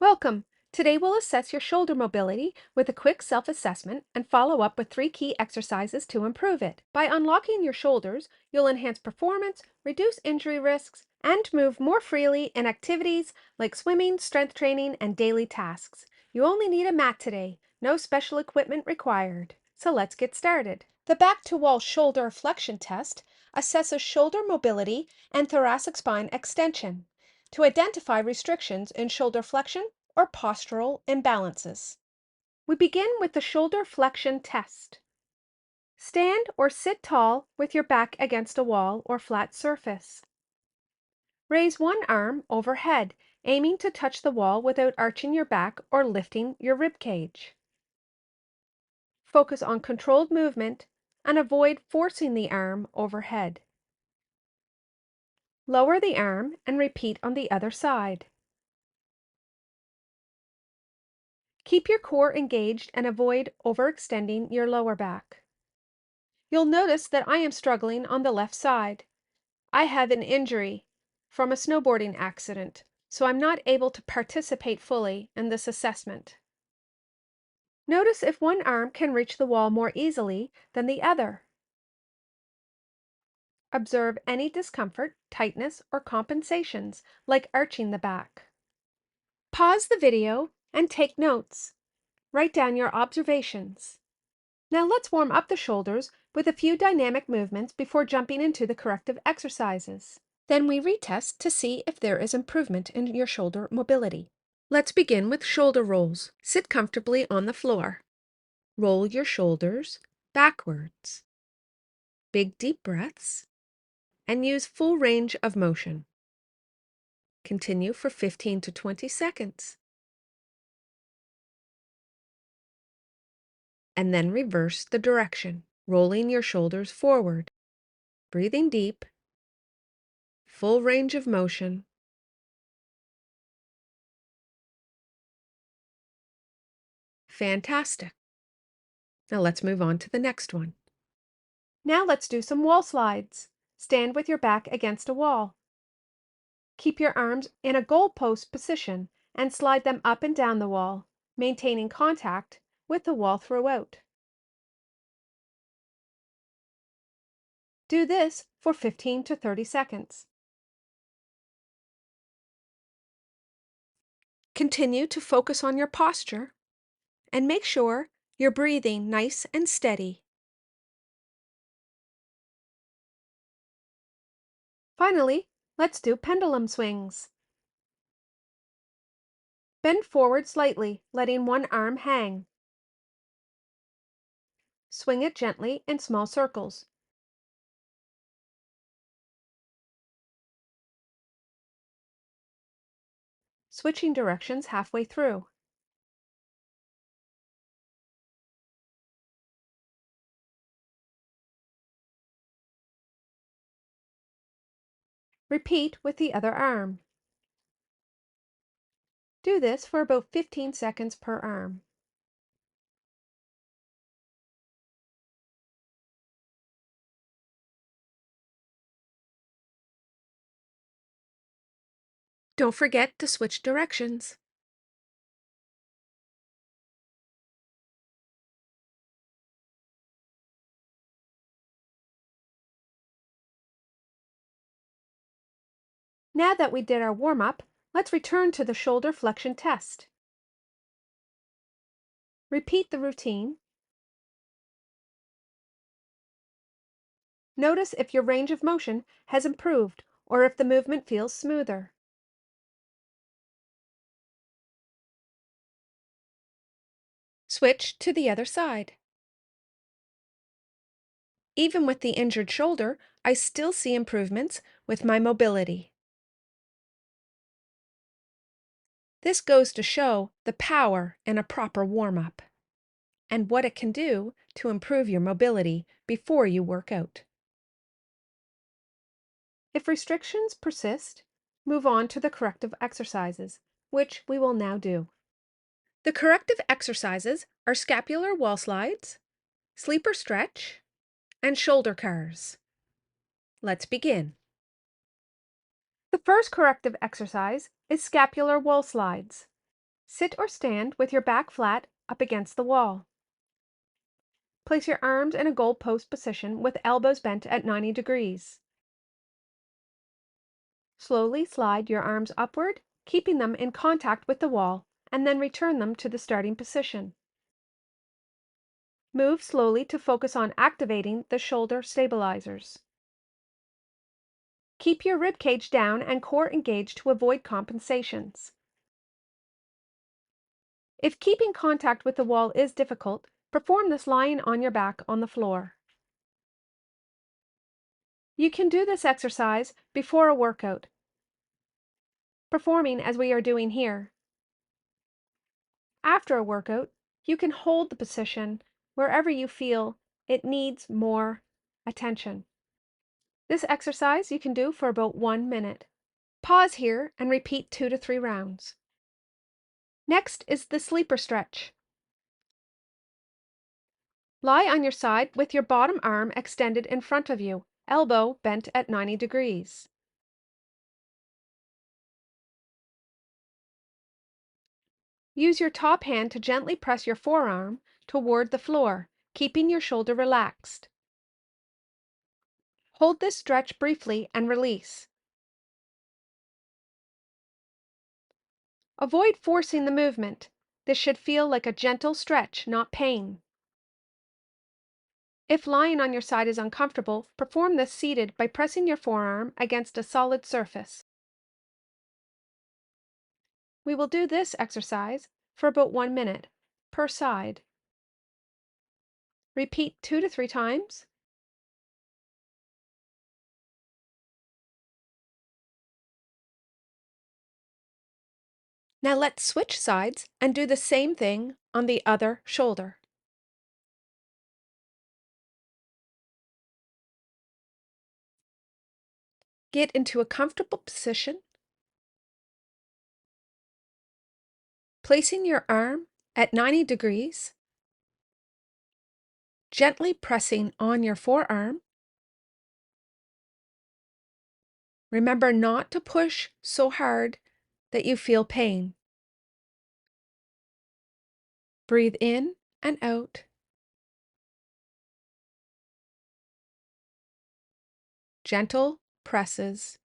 Welcome! Today we'll assess your shoulder mobility with a quick self-assessment and follow up with 3 key exercises to improve it. By unlocking your shoulders, you'll enhance performance, reduce injury risks, and move more freely in activities like swimming, strength training, and daily tasks. You only need a mat today, no special equipment required. So let's get started. The back-to-wall shoulder flexion test assesses shoulder mobility and thoracic spine extension to identify restrictions in shoulder flexion or postural imbalances. We begin with the shoulder flexion test. Stand or sit tall with your back against a wall or flat surface. Raise one arm overhead, aiming to touch the wall without arching your back or lifting your rib cage. Focus on controlled movement and avoid forcing the arm overhead. Lower the arm and repeat on the other side. Keep your core engaged and avoid overextending your lower back. You'll notice that I am struggling on the left side. I have an injury from a snowboarding accident, so I'm not able to participate fully in this assessment. Notice if one arm can reach the wall more easily than the other. Observe any discomfort, tightness, or compensations, like arching the back. Pause the video and take notes. Write down your observations. Now let's warm up the shoulders with a few dynamic movements before jumping into the corrective exercises. Then we retest to see if there is improvement in your shoulder mobility. Let's begin with shoulder rolls. Sit comfortably on the floor. Roll your shoulders backwards. Big deep breaths and use full range of motion. Continue for 15 to 20 seconds. And then reverse the direction, rolling your shoulders forward. Breathing deep, full range of motion. Fantastic. Now let's move on to the next one. Now let's do some wall slides. Stand with your back against a wall. Keep your arms in a goalpost position and slide them up and down the wall, maintaining contact with the wall throughout. Do this for 15 to 30 seconds. Continue to focus on your posture and make sure you're breathing nice and steady. Finally, let's do pendulum swings. Bend forward slightly, letting one arm hang. Swing it gently in small circles. Switching directions halfway through. Repeat with the other arm. Do this for about 15 seconds per arm. Don't forget to switch directions. Now that we did our warm-up, let's return to the shoulder flexion test. Repeat the routine. Notice if your range of motion has improved or if the movement feels smoother. Switch to the other side. Even with the injured shoulder, I still see improvements with my mobility. This goes to show the power in a proper warm-up and what it can do to improve your mobility before you work out. If restrictions persist, move on to the corrective exercises, which we will now do. The corrective exercises are scapular wall slides, sleeper stretch, and shoulder cars. Let's begin. The first corrective exercise is scapular wall slides. Sit or stand with your back flat up against the wall. Place your arms in a goal post position with elbows bent at 90 degrees. Slowly slide your arms upward, keeping them in contact with the wall, and then return them to the starting position. Move slowly to focus on activating the shoulder stabilizers. Keep your rib cage down and core engaged to avoid compensations. If keeping contact with the wall is difficult, perform this lying on your back on the floor. You can do this exercise before a workout, performing as we are doing here. After a workout, you can hold the position wherever you feel it needs more attention. This exercise you can do for about 1 minute. Pause here and repeat 2 to 3 rounds. Next is the sleeper stretch. Lie on your side with your bottom arm extended in front of you, elbow bent at 90 degrees. Use your top hand to gently press your forearm toward the floor, keeping your shoulder relaxed. Hold this stretch briefly and release. Avoid forcing the movement. This should feel like a gentle stretch, not pain. If lying on your side is uncomfortable, perform this seated by pressing your forearm against a solid surface. We will do this exercise for about 1 minute per side. Repeat 2 to 3 times. Now let's switch sides and do the same thing on the other shoulder. Get into a comfortable position, placing your arm at 90 degrees, gently pressing on your forearm. Remember not to push so hard that you feel pain. Breathe in and out. Gentle presses.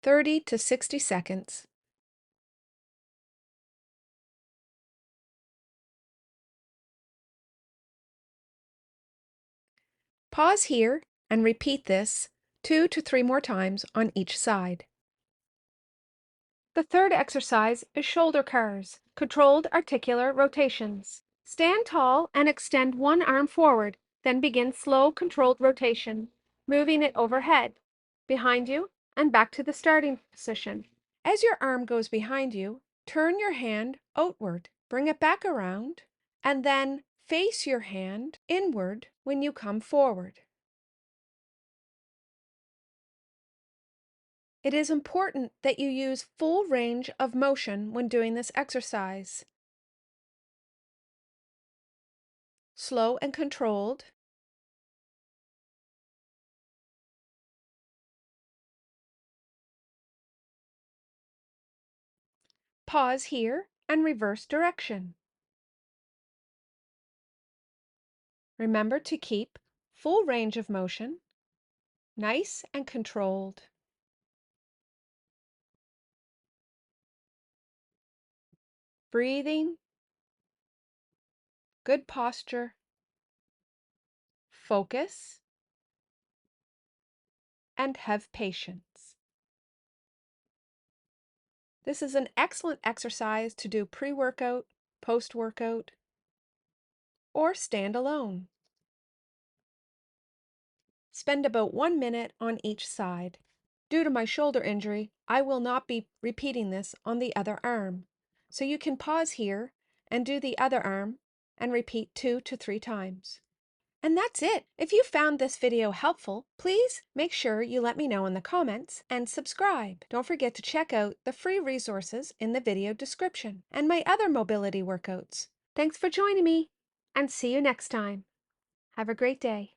30 to 60 seconds. Pause here and repeat this 2 to 3 more times on each side. The third exercise is shoulder cars, controlled articular rotations. Stand tall and extend one arm forward, then begin slow, controlled rotation, moving it overhead, behind you, and back to the starting position. As your arm goes behind you, turn your hand outward, bring it back around, and then face your hand inward when you come forward. It is important that you use full range of motion when doing this exercise. Slow and controlled. Pause here and reverse direction. Remember to keep full range of motion, nice and controlled. Breathing, good posture, focus, and have patience. This is an excellent exercise to do pre-workout, post-workout, or stand alone. Spend about 1 minute on each side. Due to my shoulder injury, I will not be repeating this on the other arm. So you can pause here and do the other arm and repeat 2 to 3 times. And that's it. If you found this video helpful, please make sure you let me know in the comments and subscribe. Don't forget to check out the free resources in the video description and my other mobility workouts. Thanks for joining me, and see you next time. Have a great day.